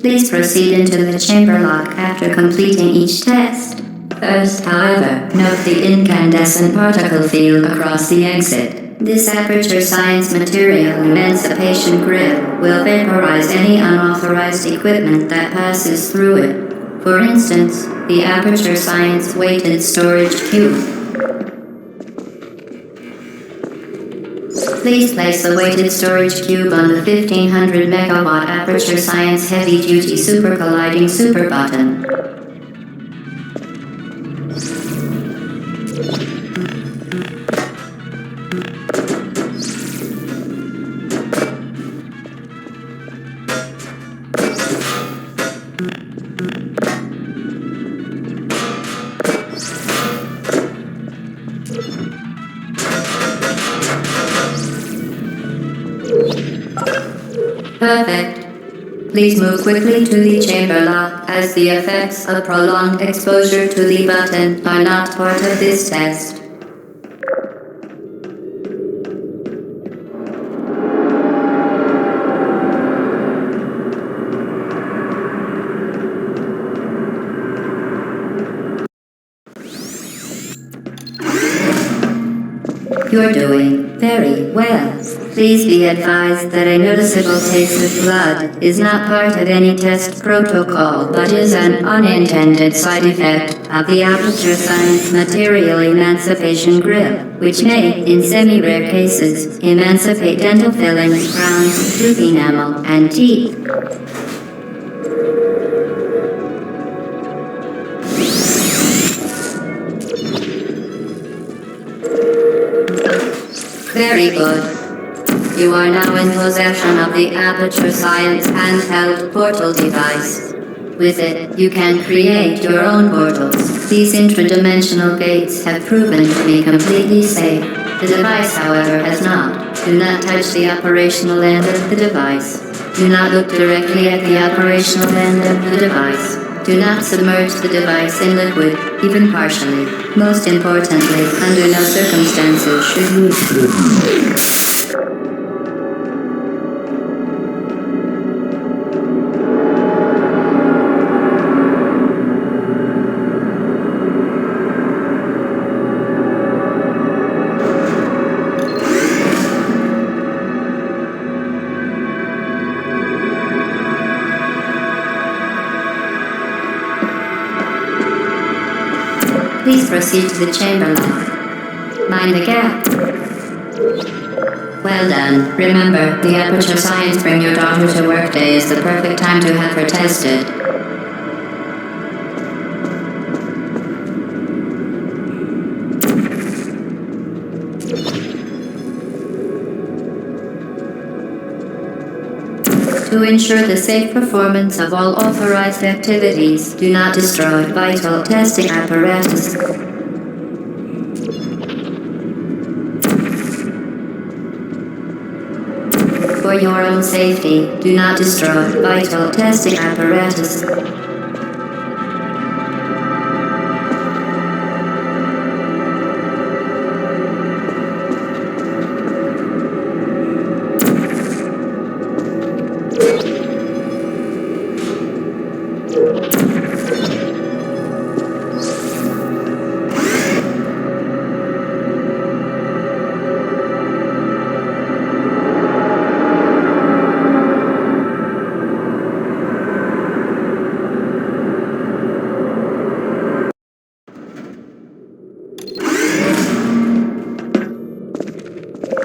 Please proceed into the chamber lock after completing each test. First, however, note the incandescent particle field across the exit. This aperture science material emancipation grip will vaporize any unauthorized equipment that passes through it. For instance, the aperture science weighted storage cube. Please place the weighted storage cube on the 1500 megawatt aperture science heavy-duty super colliding super button. Perfect. Please move quickly to the chamber lock, as the effects of prolonged exposure to the button are not part of this test. You're doing very well. Please be advised that a noticeable taste of blood is not part of any test protocol, but is an unintended side effect of the aperture science material emancipation grip, which may, in semi-rare cases, emancipate dental fillings, crowns, tooth enamel, and teeth. Very good. You are now in possession of the Aperture Science handheld portal device. With it, you can create your own portals. These intradimensional gates have proven to be completely safe. The device, however, has not. Do not touch the operational end of the device. Do not look directly at the operational end of the device. Do not submerge the device in liquid, even partially. Most importantly, under no circumstances should you... Please proceed to the chamber lock. Mind the gap. Well done. Remember, the Aperture Science Bring Your Daughter to Work Day is the perfect time to have her tested. To ensure the safe performance of all authorized activities, do not destroy vital testing apparatus. For your own safety, do not destroy vital testing apparatus.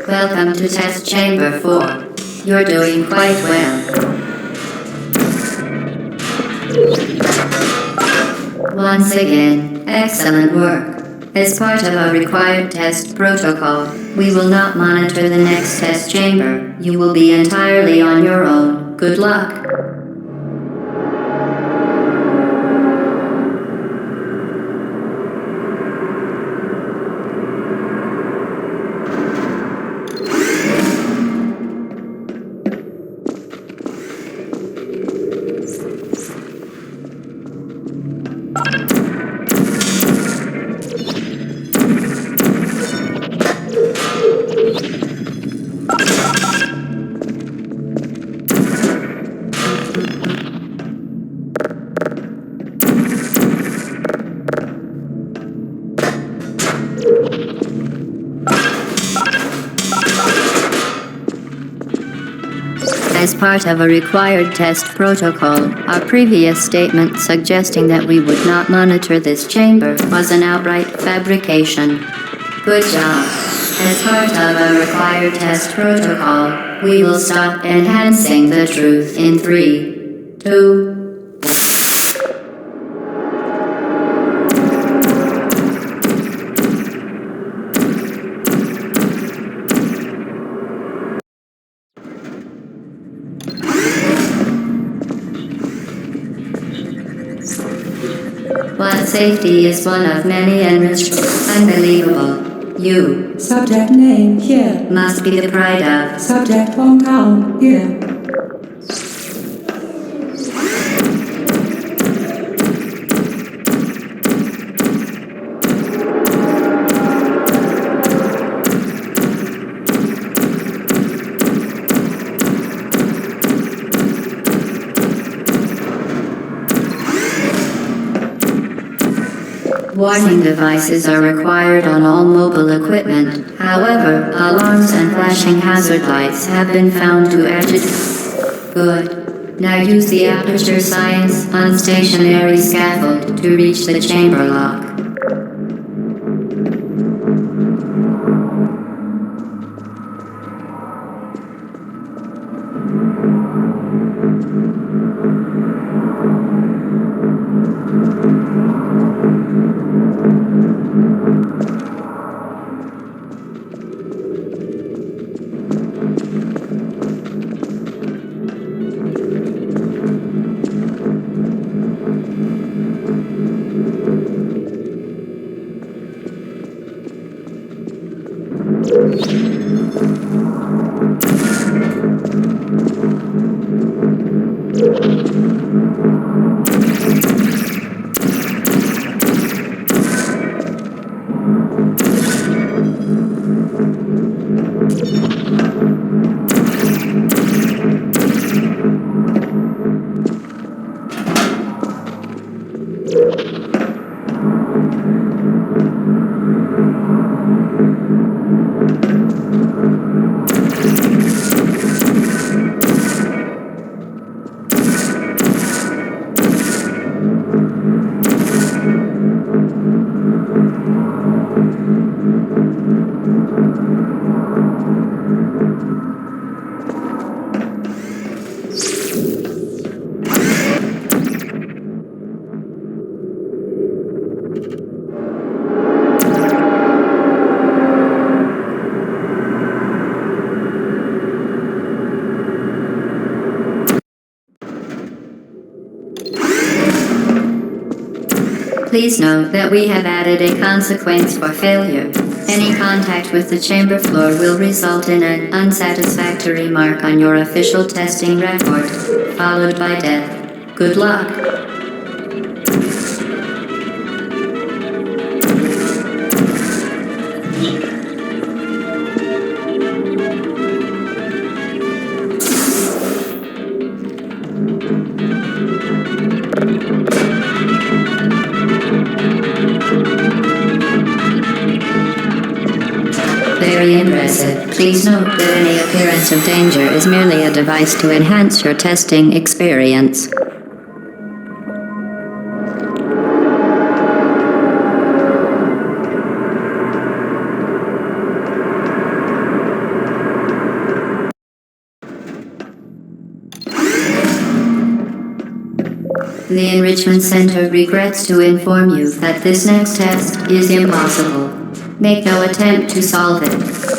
Welcome to Test Chamber 4. You're doing quite well. Once again, excellent work. As part of our required test protocol, we will not monitor the next test chamber. You will be entirely on your own. Good luck. As part of a required test protocol, our previous statement suggesting that we would not monitor this chamber was an outright fabrication. Good job. As part of a required test protocol, we will stop enhancing the truth in 3, 2, While safety is one of many enriched, unbelievable, you, Subject name here. must be the pride of. Subject hometown here. Warning devices are required on all mobile equipment. However, alarms and flashing hazard lights have been found to agitate. Good. Now use the aperture science unstationary scaffold to reach the chamber lock. Please note that we have added a consequence for failure. Any contact with the chamber floor will result in an unsatisfactory mark on your official testing record, followed by death. Good luck. Very impressive. Please note that any appearance of danger is merely a device to enhance your testing experience. The Enrichment Center regrets to inform you that this next test is impossible. Make no attempt to solve it.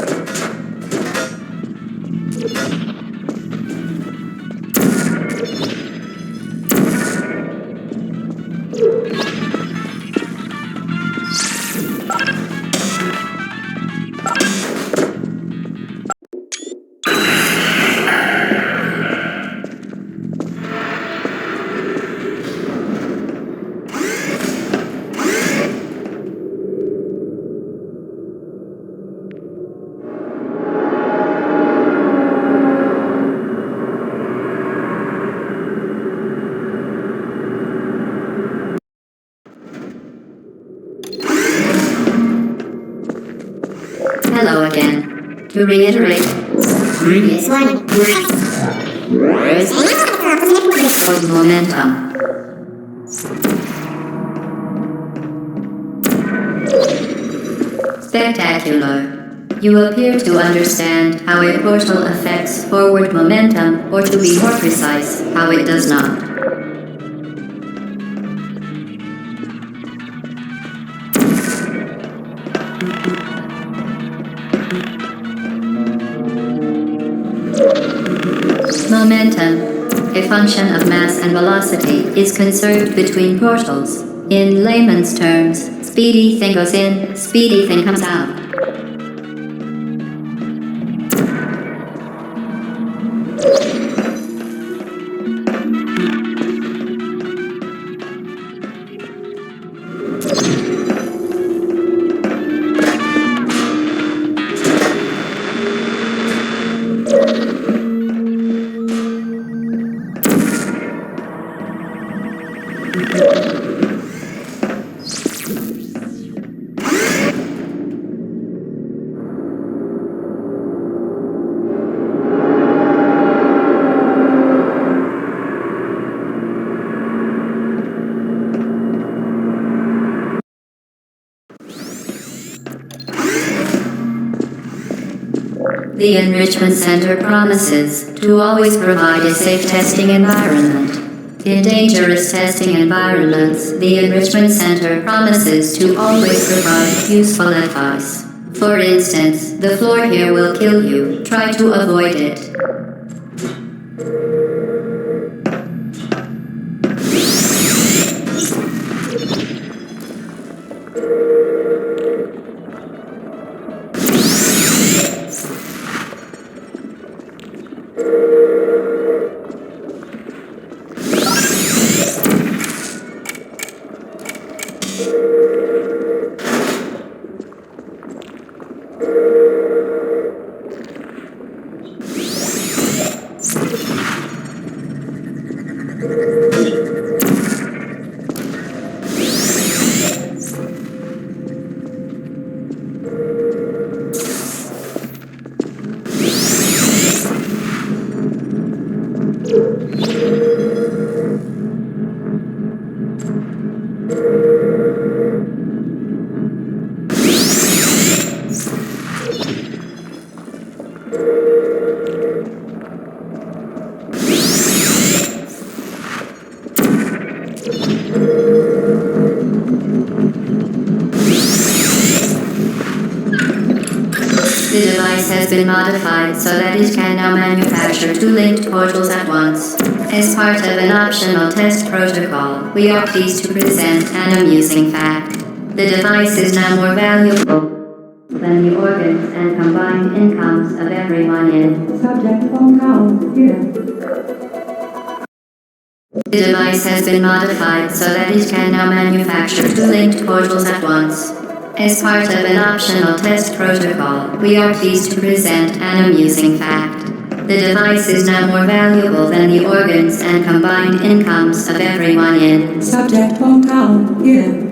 Hello again. To reiterate, previous one. Of momentum. Spectacular. You appear to understand how a portal affects forward momentum, or to be more precise, how it does not. Momentum, a function of mass and velocity, is conserved between portals. In layman's terms, speedy thing goes in, speedy thing comes out. The Enrichment Center promises to always provide a safe testing environment. In dangerous testing environments, the Enrichment Center promises to always provide useful advice. For instance, the floor here will kill you. Try to avoid it. The device has been modified so that it can now manufacture two linked portals at once. As part of an optional test protocol, we are pleased to present an amusing fact. The device is now more valuable than the organs and combined incomes of everyone in. Subject phone call here. The device has been modified so that it can now manufacture two linked portals at once. As part of an optional test protocol, we are pleased to present an amusing fact. The device is now more valuable than the organs and combined incomes of everyone in. Subject phone call here.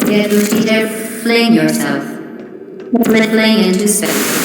Get Ruti there, fling yourself. Fling into space.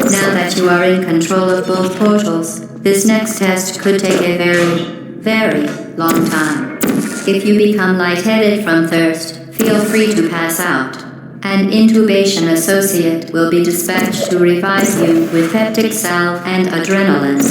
Now that you are in control of both portals, this next test could take a very, very long time. If you become lightheaded from thirst, feel free to pass out. An intubation associate will be dispatched to revive you with peptic salve and adrenaline.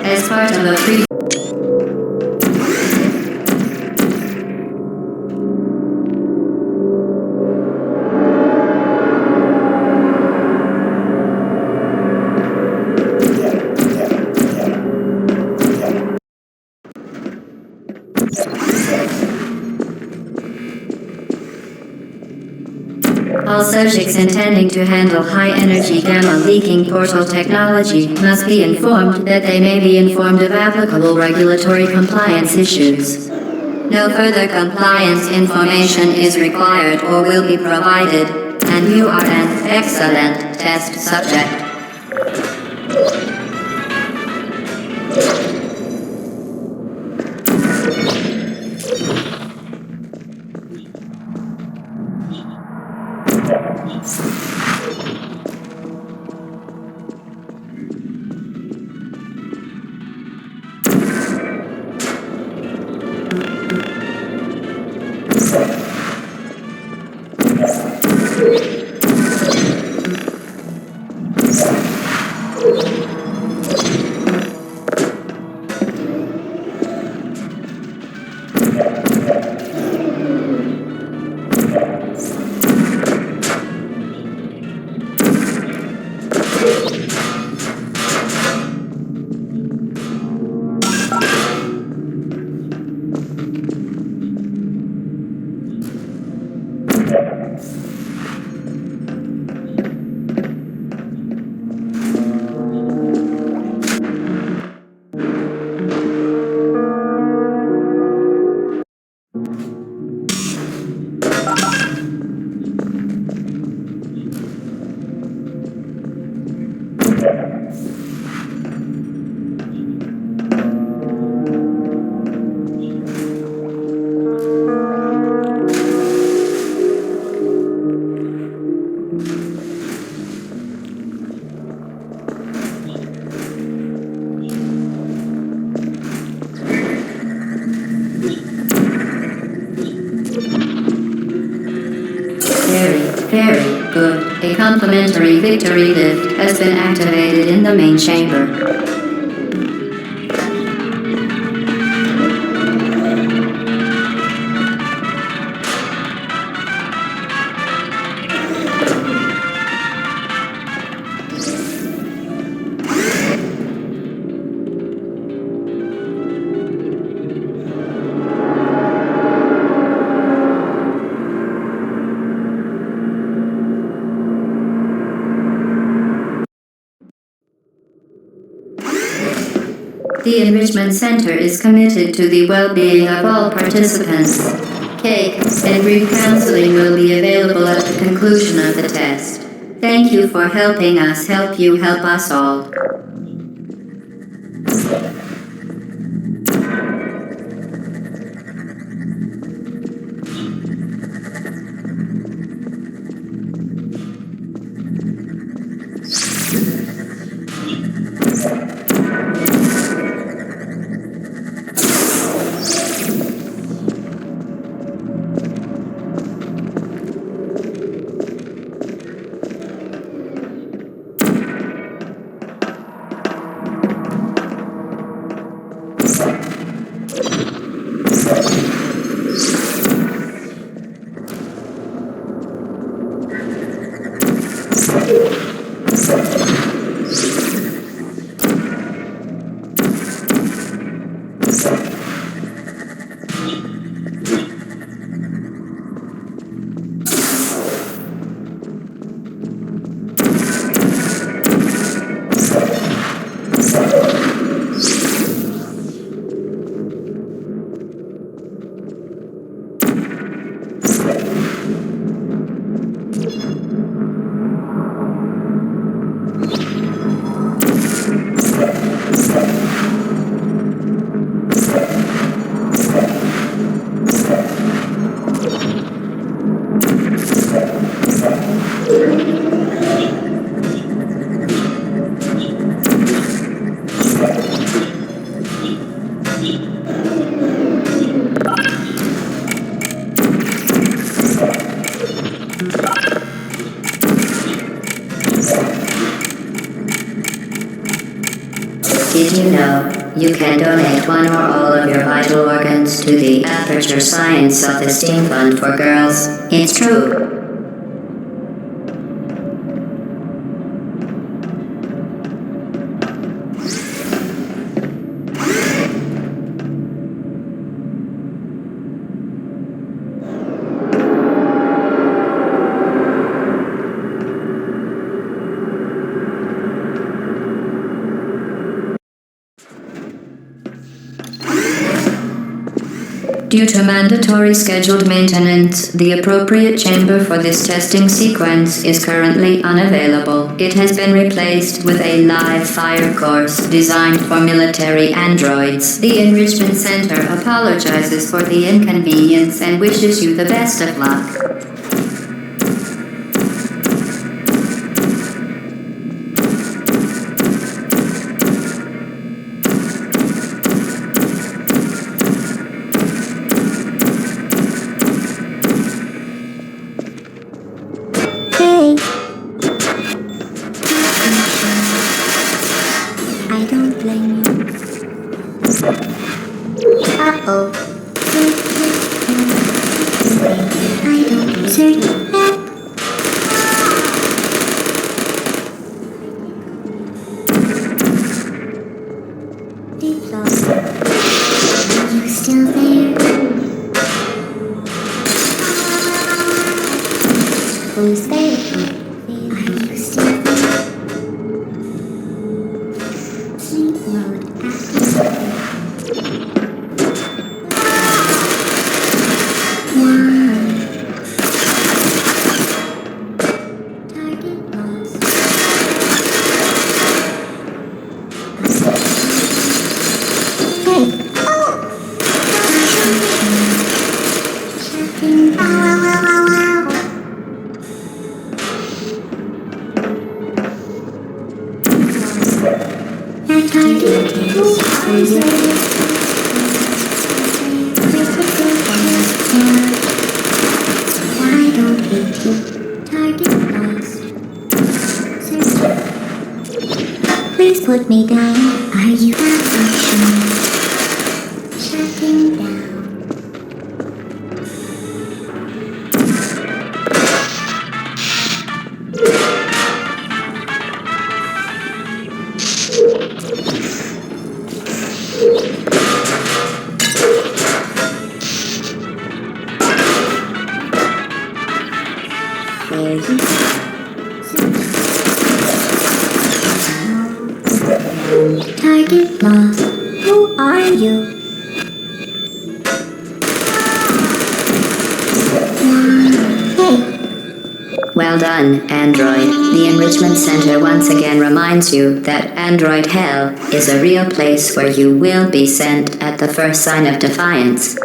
As part of a pre- All subjects intending to handle high-energy gamma-leaking portal technology must be informed that they may be informed of applicable regulatory compliance issues. No further compliance information is required or will be provided, and you are an excellent test subject. Very good. A complimentary victory lift has been activated in the main chamber. The Enrichment Center is committed to the well-being of all participants. Cakes and group counseling will be available at the conclusion of the test. Thank you for helping us help you help us all. Did you know you can donate one or all of your vital organs to the Aperture Science Self-Esteem Fund for Girls? It's true. Due to mandatory scheduled maintenance, the appropriate chamber for this testing sequence is currently unavailable. It has been replaced with a live fire course designed for military androids. The Enrichment Center apologizes for the inconvenience and wishes you the best of luck. I don't blame you. Uh-oh. I don't search that. Deep lost. Are you still there? Who's there? Are you still there? Sleep mode activated. Target lost. Hey! Oh! Checking. That target is Why don't hate you? Target Target lost. Searching. Please put me down. Are you action? Shutting down. Target lost. Who are you? Hey. Well done, Android. The Enrichment Center once again reminds you that Android Hell is a real place where you will be sent at the first sign of defiance.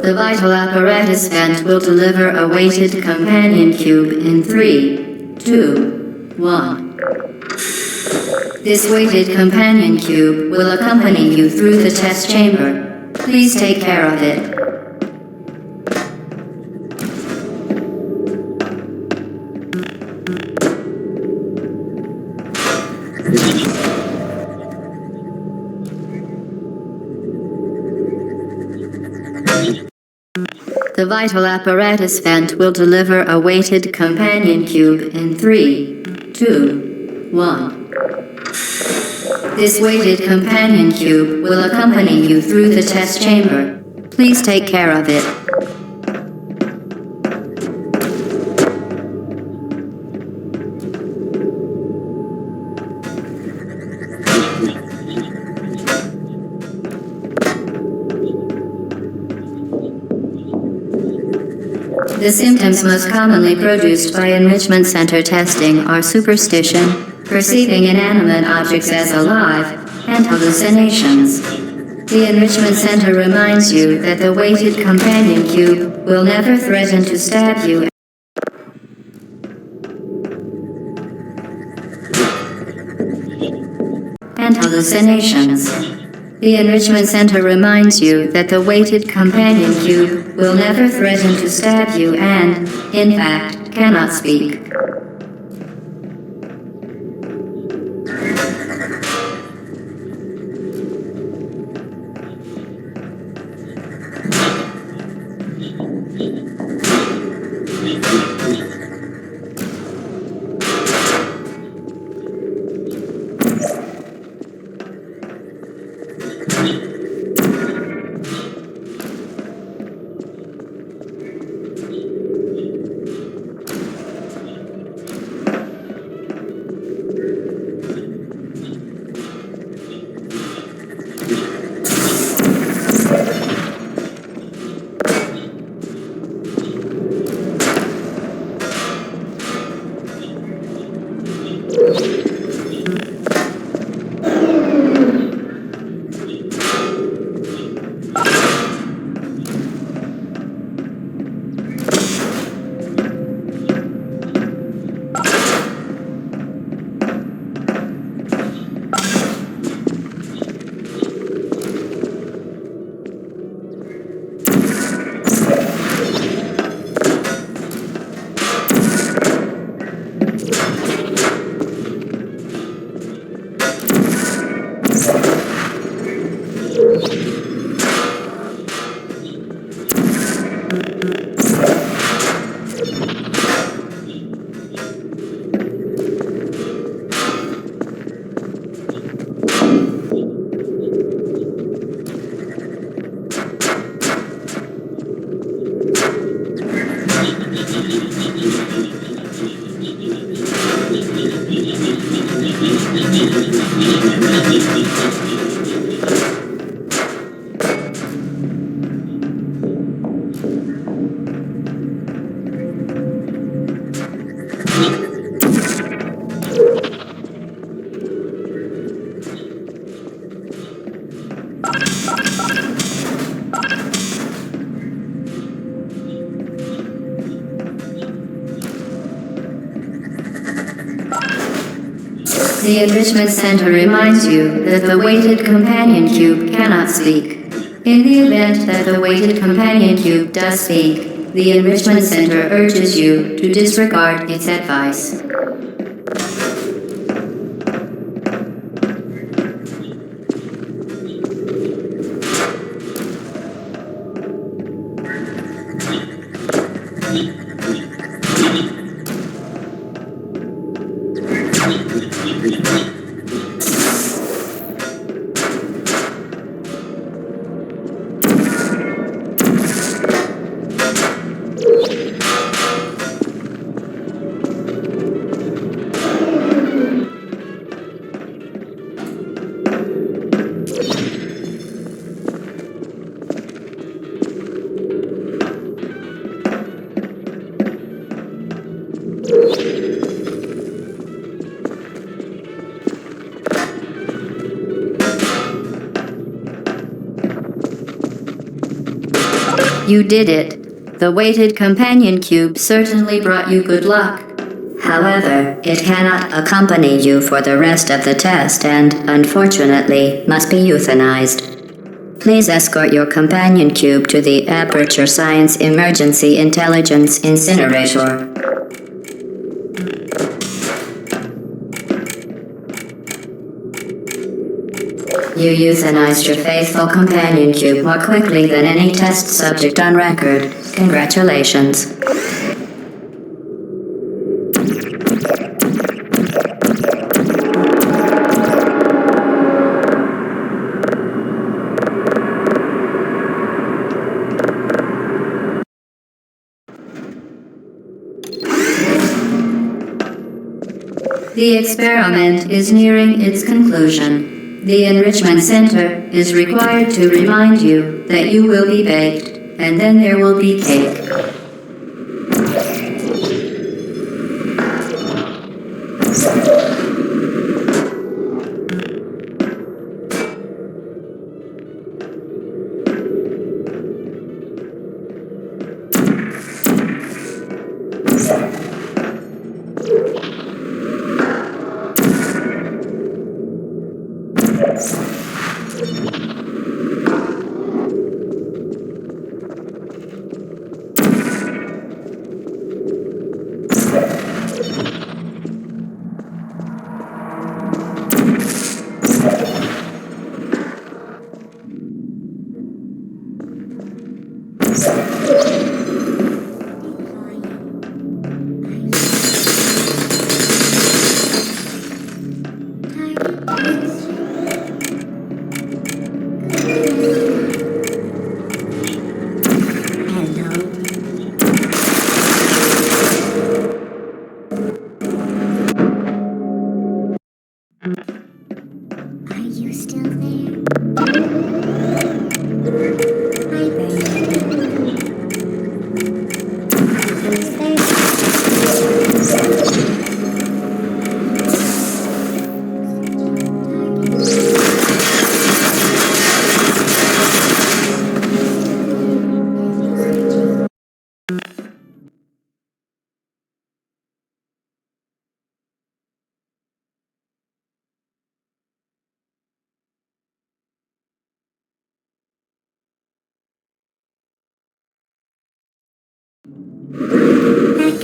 The vital apparatus vent will deliver a weighted companion cube in 3, 2, 1. This weighted companion cube will accompany you through the test chamber. Please take care of it. The vital apparatus vent will deliver a weighted companion cube in 3, 2, 1. This weighted companion cube will accompany you through the test chamber. Please take care of it. The symptoms most commonly produced by enrichment center testing are superstition, perceiving inanimate objects as alive, and hallucinations. The enrichment center reminds you that the weighted companion cube will never threaten to stab you. And hallucinations. The Enrichment Center reminds you that the weighted companion cube will never threaten to stab you and, in fact, cannot speak. The Enrichment Center reminds you that the weighted companion cube cannot speak. In the event that the weighted companion cube does speak, the Enrichment Center urges you to disregard its advice. You did it. The weighted companion cube certainly brought you good luck. However, it cannot accompany you for the rest of the test and, unfortunately, must be euthanized. Please escort your companion cube to the Aperture Science Emergency Intelligence Incinerator. You euthanized your faithful companion cube more quickly than any test subject on record. Congratulations. The experiment is nearing its conclusion. The Enrichment Center is required to remind you that you will be baked, and then there will be cake. Are you still there? Hi, baby. Who's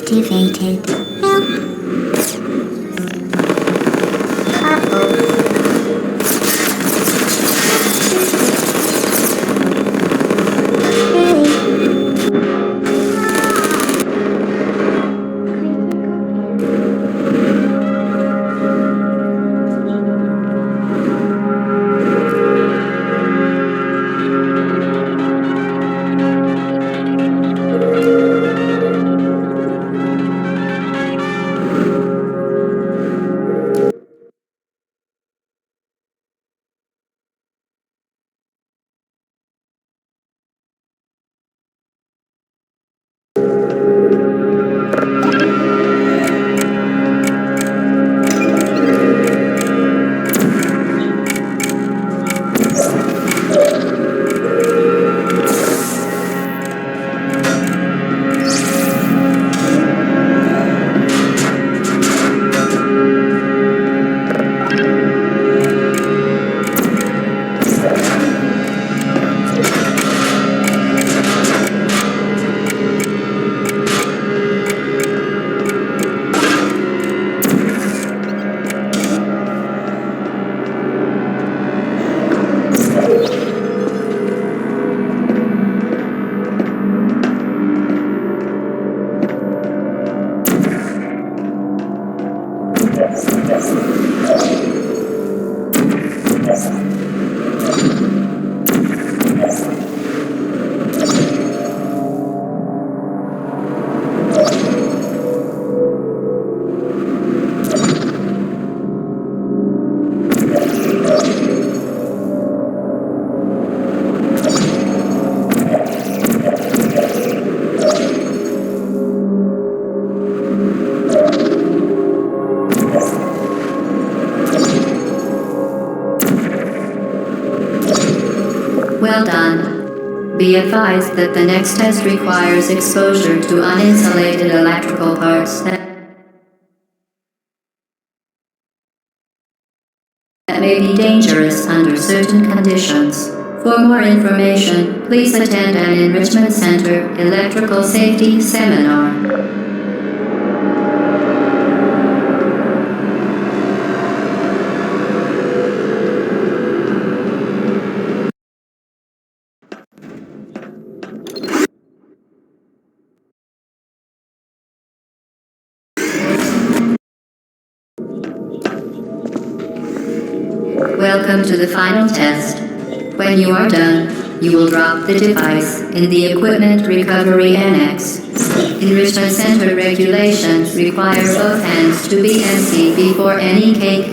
activated. Help. Uh-oh. Well done. Be advised that the next test requires exposure to uninsulated electrical parts that may be dangerous under certain conditions. For more information, please attend an Enrichment Center Electrical Safety Seminar. Welcome to the final test. When you are done, you will drop the device in the Equipment Recovery Annex. Enrichment Center regulations require both hands to be empty before any cake.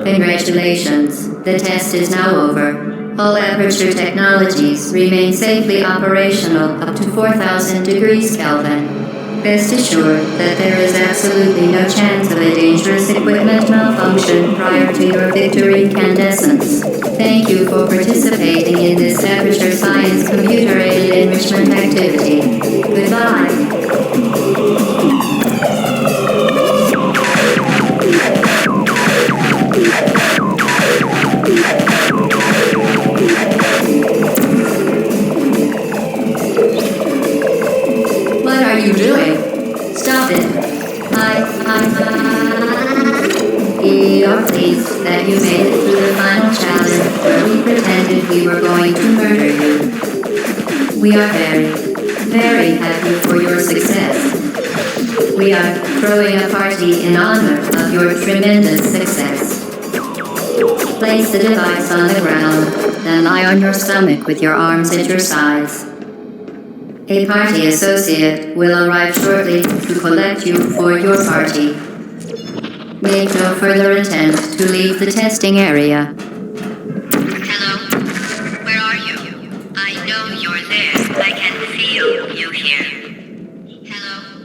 Congratulations, the test is now over. All aperture technologies remain safely operational up to 4,000 degrees Kelvin. Rest assured that there is absolutely no chance of a dangerous equipment malfunction prior to your victory incandescence. Thank you for participating in this aperture science computer-aided enrichment activity. Goodbye. What are you doing? Stop it. We are pleased that you made it through the final challenge where we pretended we were going to murder you. We are very, very happy for your success. We are throwing a party in honor of your tremendous success. Place the device on the ground, then lie on your stomach with your arms at your sides. A party associate will arrive shortly to collect you for your party. Make no further attempt to leave the testing area. Hello? Where are you? I know you're there. I can feel you here. Hello?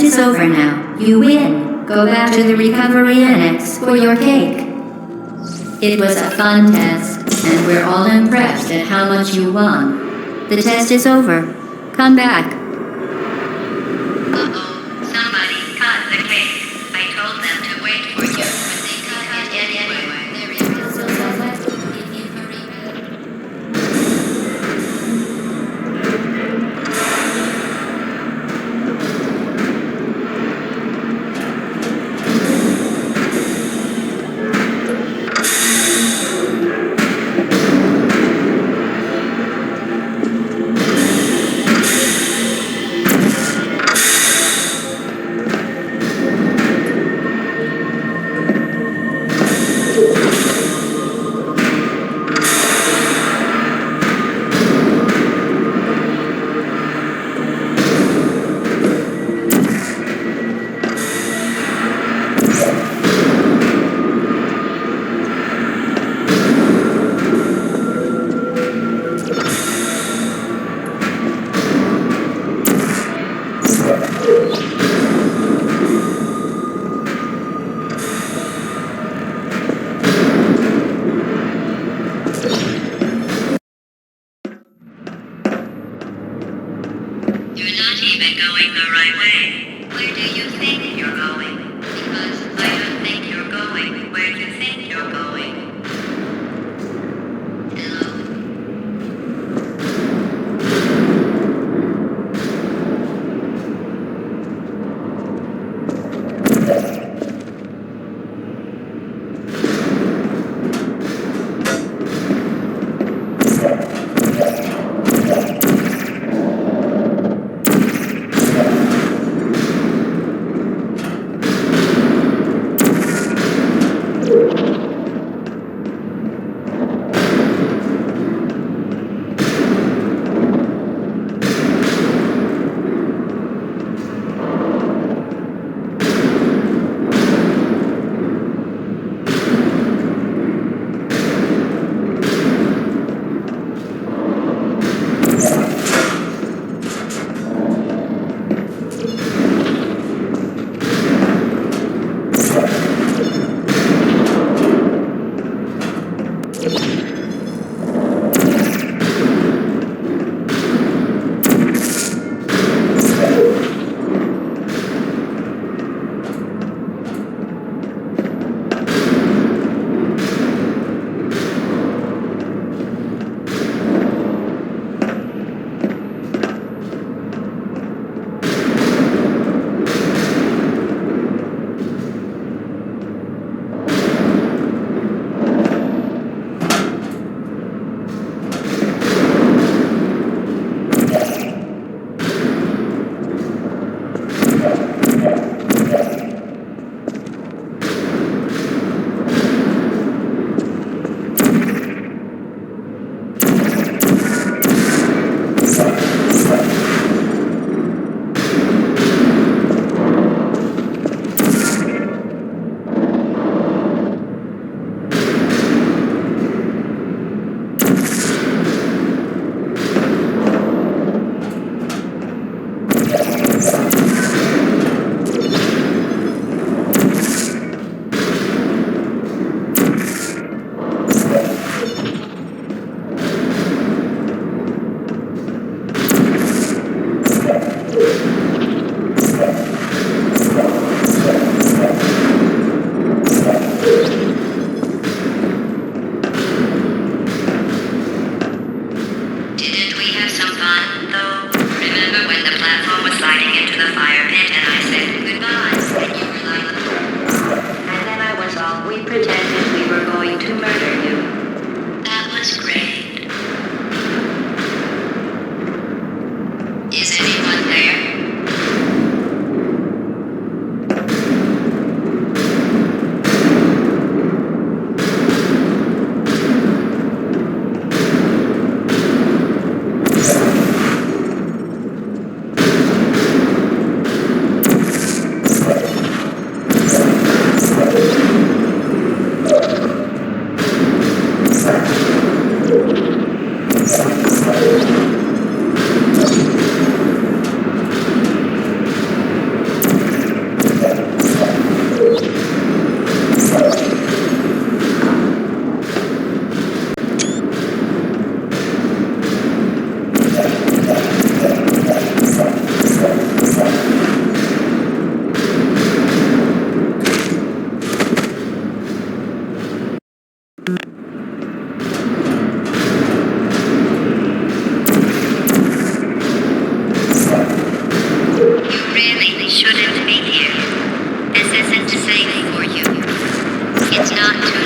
test is over now. You win. Go back to the recovery annex for your cake. It was a fun test, and we're all impressed at how much you won. The test is over. Come back. Uh-oh, somebody cut the cake. I told them to wait for you, but they cut it anyway. There is still some left if you hurry back. You're not even going the right way. Where do you think you're going? Because I don't think you're going where you think you're going. Hello? It's not too